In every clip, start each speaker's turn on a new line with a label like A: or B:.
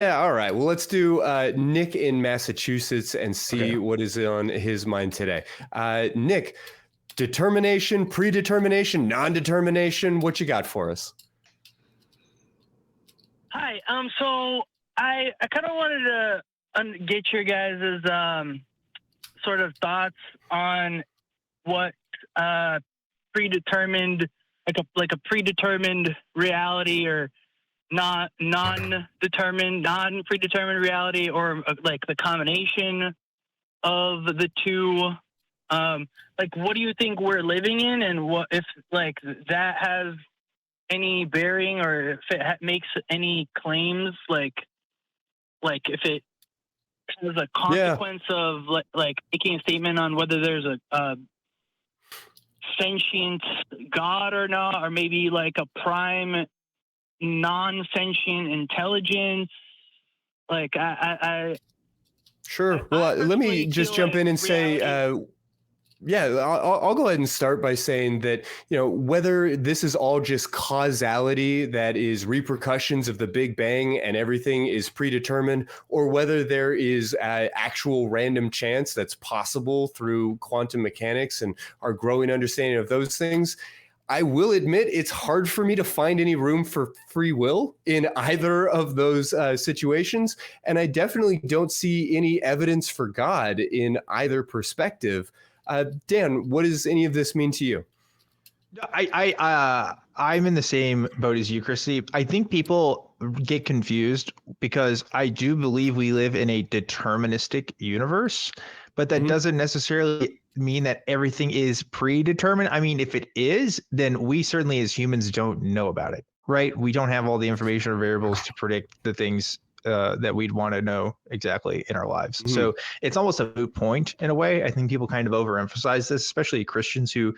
A: Yeah, all right. Well, let's do Nick in Massachusetts and see
B: Okay.
A: what is on his mind today. Nick, determination, predetermination, non-determination, what you got for us?
C: Hi. So I kind of wanted to get your guys' sort of thoughts on what predetermined, like a predetermined reality, or non-predetermined reality, or like the combination of the two. Like, what do you think we're living in, and what if like that has any bearing, or if it makes any claims, like if it has a consequence of like making a statement on whether there's a sentient God or not, or maybe like a prime non-sentient intelligence. Like
A: Sure. Well, let me just jump in and say, yeah, I'll go ahead and start by saying that, whether this is all just causality, that is repercussions of the Big Bang and everything is predetermined, or whether there is actual random chance that's possible through quantum mechanics and our growing understanding of those things, I will admit it's hard for me to find any room for free will in either of those situations. And I definitely don't see any evidence for God in either perspective. Dan, what does any of this mean to you?
B: I'm in the same boat as you, Chrissy. I think people get confused because I do believe we live in a deterministic universe, but that doesn't necessarily mean that everything is predetermined. I mean, if it is, then we certainly as humans don't know about it, right? We don't have all the information or variables to predict the things that we'd want to know exactly in our lives. So it's almost a moot point in a way. I think people kind of overemphasize this, especially Christians who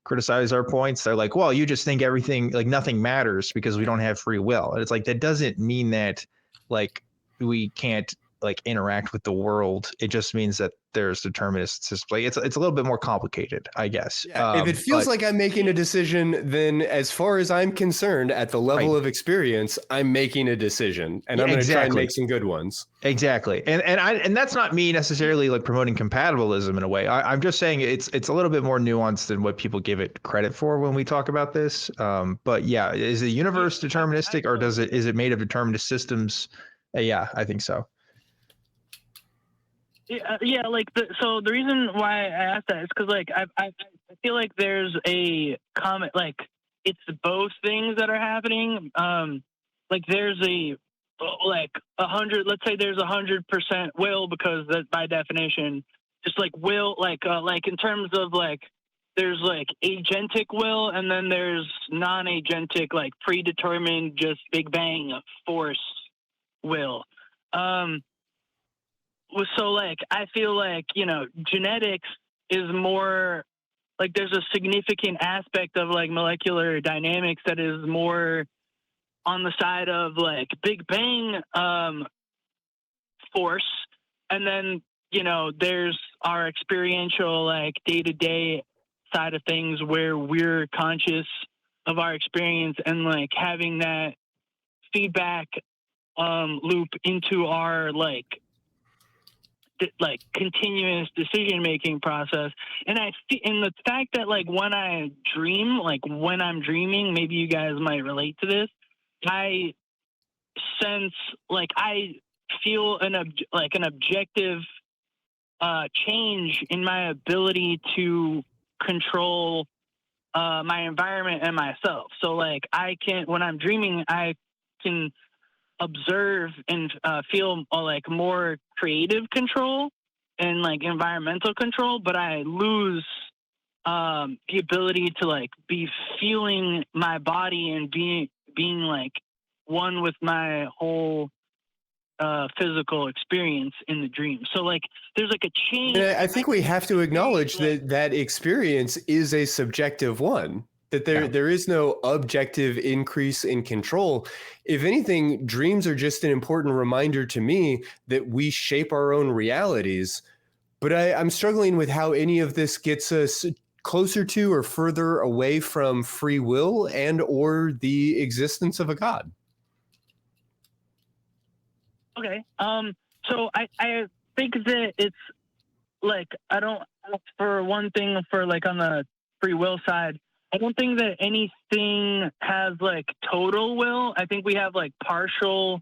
B: criticize our points. They're like, well, you just think everything, like nothing matters because we don't have free will. And it's like, that doesn't mean that like we can't like interact with the world. It just means that there's determinists. Like it's a little bit more complicated, I guess.
A: Yeah, if it feels like I'm making a decision, then as far as I'm concerned, at the level of experience, I'm making a decision, and I'm going to try and make some good ones.
B: Exactly, and that's not me necessarily like promoting compatibilism in a way. I'm just saying it's a little bit more nuanced than what people give it credit for when we talk about this. But yeah, is the universe deterministic, or is it made of determinist systems? Yeah, I think so.
C: Yeah, like so the reason why I asked that is because like I feel like there's a comment, like it's both things that are happening. Like there's like 100. Let's say there's 100% will, because that by definition, just like will, like in terms of like there's like agentic will, and then there's non-agentic, like predetermined, just Big Bang force will. So like I feel like genetics is more like there's a significant aspect of like molecular dynamics that is more on the side of like Big Bang force, and then there's our experiential like day-to-day side of things where we're conscious of our experience and like having that feedback loop into our like continuous decision-making process. And the fact that like when I dream, like when I'm dreaming, maybe you guys might relate to this, I sense, like I feel an objective change in my ability to control my environment and myself. So like when I'm dreaming, I can observe and feel like more creative control and like environmental control, but I lose the ability to like be feeling my body and being like one with my whole physical experience in the dream. So like there's like a change.
A: I think we have to acknowledge that experience is a subjective one. That there is no objective increase in control. If anything, dreams are just an important reminder to me that we shape our own realities. But I'm struggling with how any of this gets us closer to or further away from free will and or the existence of a God.
C: Okay. So I think that it's like, I don't, for one thing, for like on the free will side, I don't think that anything has like total will. I think we have like partial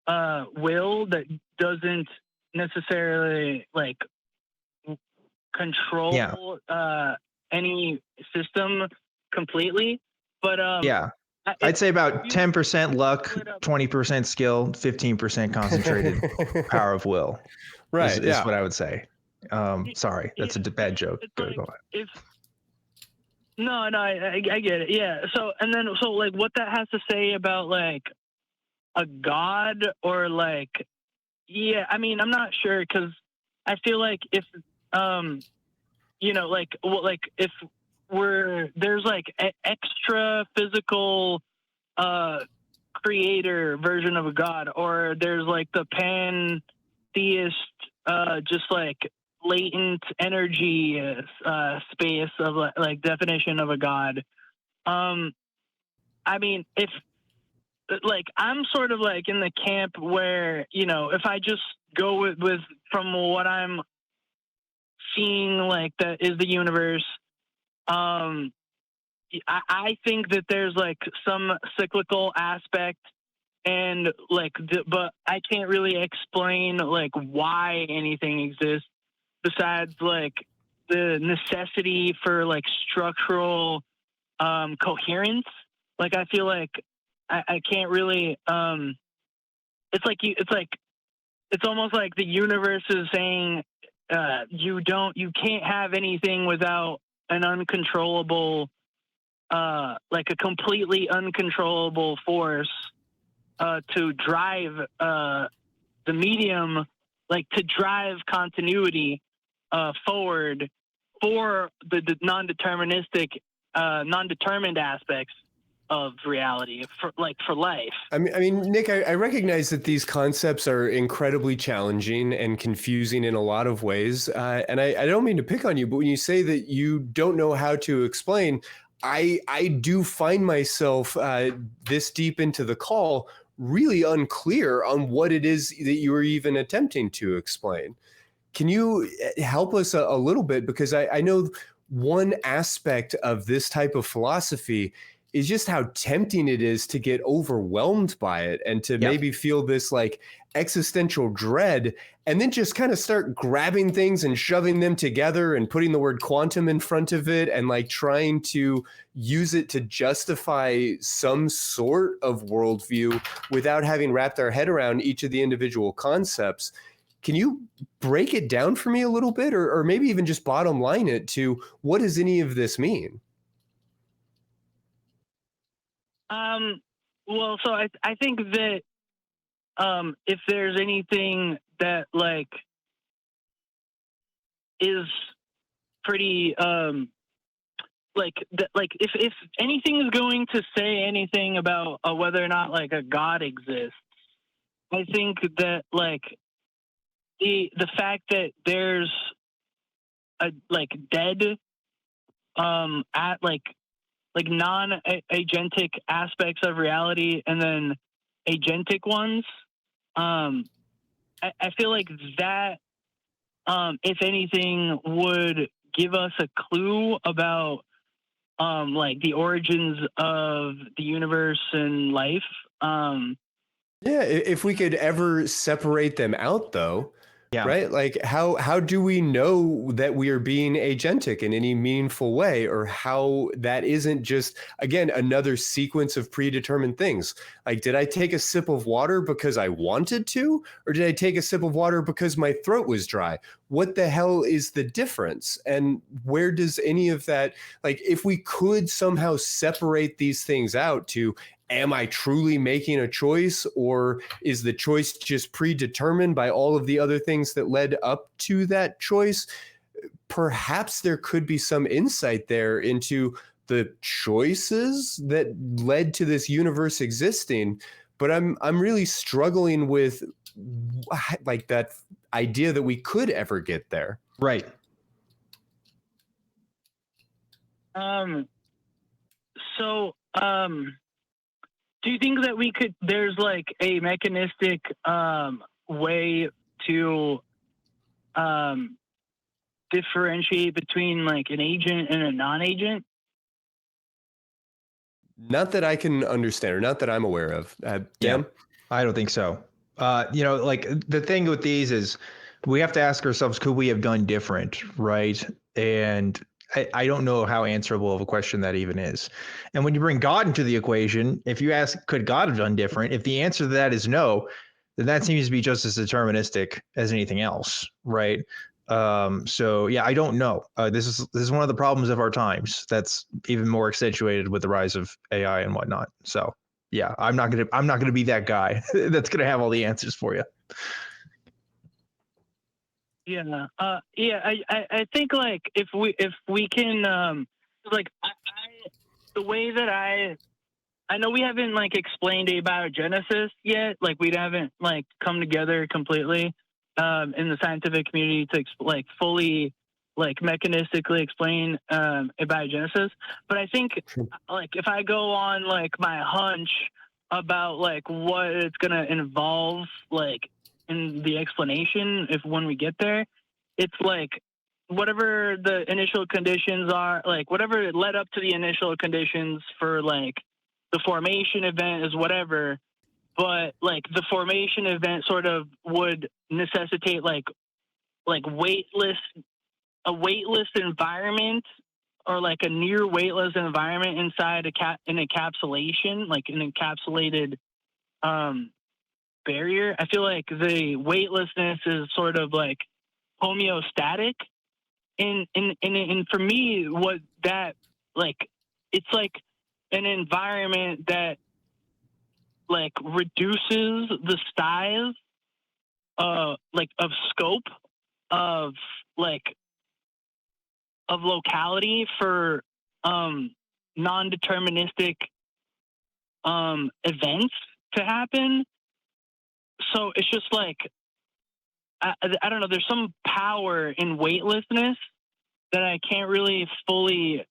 C: will that doesn't necessarily like control any system completely. But
B: Yeah. I'd say about 10% luck, 20% skill, 15% concentrated power of will.
A: Right.
B: Is what I would say. Sorry, that's a bad joke.
C: It's like if no, I get it. Yeah. So like what that has to say about like a god or like, yeah, I mean, I'm not sure, because I feel like if you know, like if there's like extra physical creator version of a god, or there's like the pantheist just like latent energy space of like definition of a god. I mean, if like I'm sort of like in the camp where, you know, if I just go with from what I'm seeing, like that is the universe, I think that there's like some cyclical aspect, and like but I can't really explain like why anything exists besides like the necessity for like structural coherence. Like I feel like I can't really it's like it's almost like the universe is saying you can't have anything without an uncontrollable like a completely uncontrollable force to drive the medium, like to drive continuity forward for the non-deterministic non-determined aspects of reality for life.
A: I mean, Nick, I recognize that these concepts are incredibly challenging and confusing in a lot of ways. And I don't mean to pick on you, but when you say that you don't know how to explain, I do find myself this deep into the call really unclear on what it is that you are even attempting to explain. Can you help us a little bit? Because I know one aspect of this type of philosophy is just how tempting it is to get overwhelmed by it and to maybe feel this like existential dread, and then just kind of start grabbing things and shoving them together and putting the word quantum in front of it and like trying to use it to justify some sort of worldview without having wrapped our head around each of the individual concepts. Can you break it down for me a little bit, or maybe even just bottom line it to what does any of this mean?
C: Well, so I think that if there's anything that like is pretty like if anything is going to say anything about whether or not like a god exists, I think that like the fact that there's a like dead at like non-agentic aspects of reality and then agentic ones, I feel like that if anything would give us a clue about like the origins of the universe and life.
A: Yeah, if we could ever separate them out, though, right? Like, how do we know that we are being agentic in any meaningful way, or how that isn't just, again, another sequence of predetermined things? Like, did I take a sip of water because I wanted to, or did I take a sip of water because my throat was dry? What the hell is the difference? And where does any of that, like, if we could somehow separate these things out to, am I truly making a choice, or is the choice just predetermined by all of the other things that led up to that choice? Perhaps there could be some insight there into the choices that led to this universe existing. But I'm really struggling with like that idea that we could ever get there.
B: Right.
C: So Do you think that there's like a mechanistic way to differentiate between like an agent and a non-agent?
A: Not that I can understand, or not that I'm aware of. Dan?
B: I don't think so. Like the thing with these is we have to ask ourselves, could we have done different, right? And I don't know how answerable of a question that even is. And when you bring God into the equation, if you ask, could God have done different? If the answer to that is no, then that seems to be just as deterministic as anything else, right? So yeah, I don't know. This is one of the problems of our times. That's even more accentuated with the rise of AI and whatnot. So yeah, I'm not gonna be that guy that's gonna have all the answers for you.
C: Yeah. I think like if we can like the way that I know we haven't like explained abiogenesis yet. Like we haven't like come together completely in the scientific community to like fully like mechanistically explain abiogenesis. But I think like if I go on like my hunch about like what it's gonna involve like in the explanation, if when we get there, it's like whatever the initial conditions are, like whatever led up to the initial conditions for like the formation event is whatever, but like the formation event sort of would necessitate like a weightless environment, or like a near weightless environment inside an encapsulation, like an encapsulated barrier. I feel like the weightlessness is sort of like homeostatic, and for me, what that like, it's like an environment that like reduces the size like of scope of like of locality for non-deterministic events to happen. So it's just like I don't know, there's some power in weightlessness that I can't really fully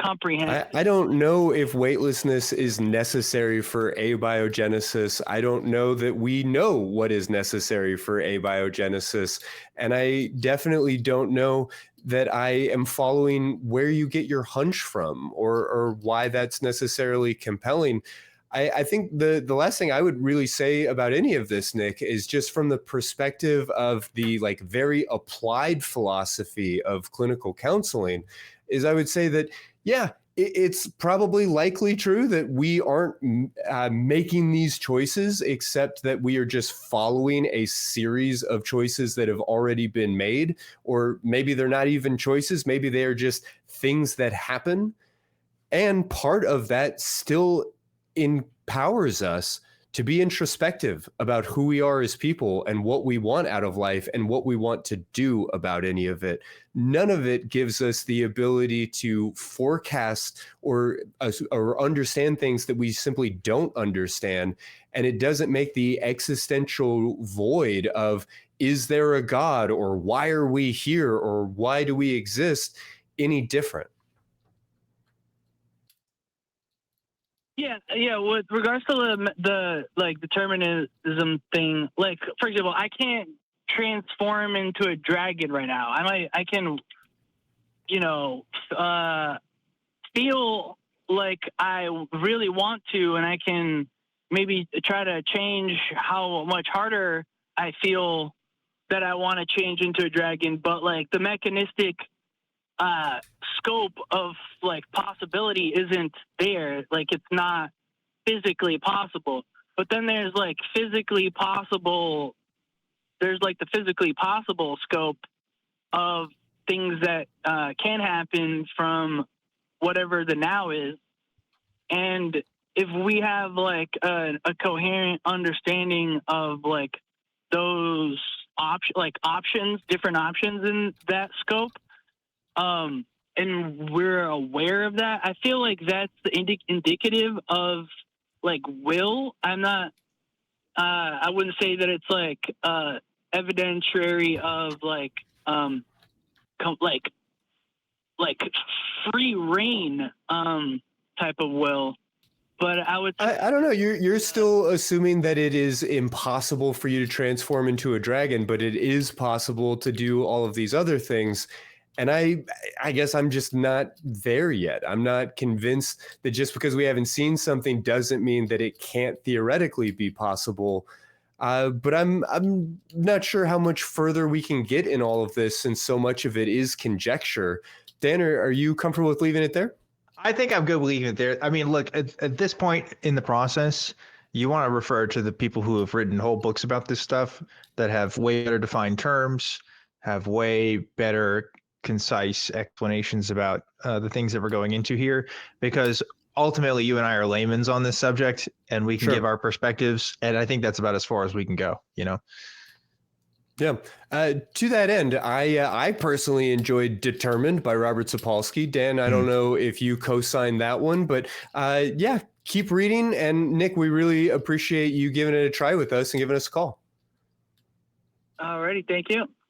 C: comprehend.
A: I don't know if weightlessness is necessary for abiogenesis. I don't know that we know what is necessary for abiogenesis. And I definitely don't know that I am following where you get your hunch from, or why that's necessarily compelling. I think the last thing I would really say about any of this, Nick, is just from the perspective of the like very applied philosophy of clinical counseling, is I would say that, yeah, it's probably likely true that we aren't making these choices, except that we are just following a series of choices that have already been made. Or maybe they're not even choices. Maybe they are just things that happen. And part of that still empowers us to be introspective about who we are as people and what we want out of life and what we want to do about any of it. None of it gives us the ability to forecast or understand things that we simply don't understand. And it doesn't make the existential void of, is there a God, or why are we here, or why do we exist, any different.
C: Yeah. With regards to the like determinism thing, like for example, I can't transform into a dragon right now. I can, feel like I really want to, and I can maybe try to change how much harder I feel that I want to change into a dragon. But like the mechanistic scope of like possibility isn't there. Like it's not physically possible. But then there's like the physically possible scope of things that can happen from whatever the now is. And if we have like a coherent understanding of like those options, different options in that scope, and we're aware of that, I feel like that's indicative of like will. I'm not. I wouldn't say that it's like evidentiary of like free reign type of will. But I would.
A: I don't know. You're still assuming that it is impossible for you to transform into a dragon, but it is possible to do all of these other things. And I guess I'm just not there yet. I'm not convinced that just because we haven't seen something doesn't mean that it can't theoretically be possible. But I'm not sure how much further we can get in all of this, since so much of it is conjecture. Dan, are you comfortable with leaving it there?
B: I think I'm good with leaving it there. I mean, look, at this point in the process, you want to refer to the people who have written whole books about this stuff that have way better defined terms, have way better concise explanations about the things that we're going into here, because ultimately you and I are laymen on this subject and we can give our perspectives. And I think that's about as far as we can go, you know?
A: Yeah. To that end, I personally enjoyed Determined by Robert Sapolsky. Dan, I don't know if you co-signed that one, but yeah, keep reading. And Nick, we really appreciate you giving it a try with us and giving us a call.
C: Alrighty, thank you.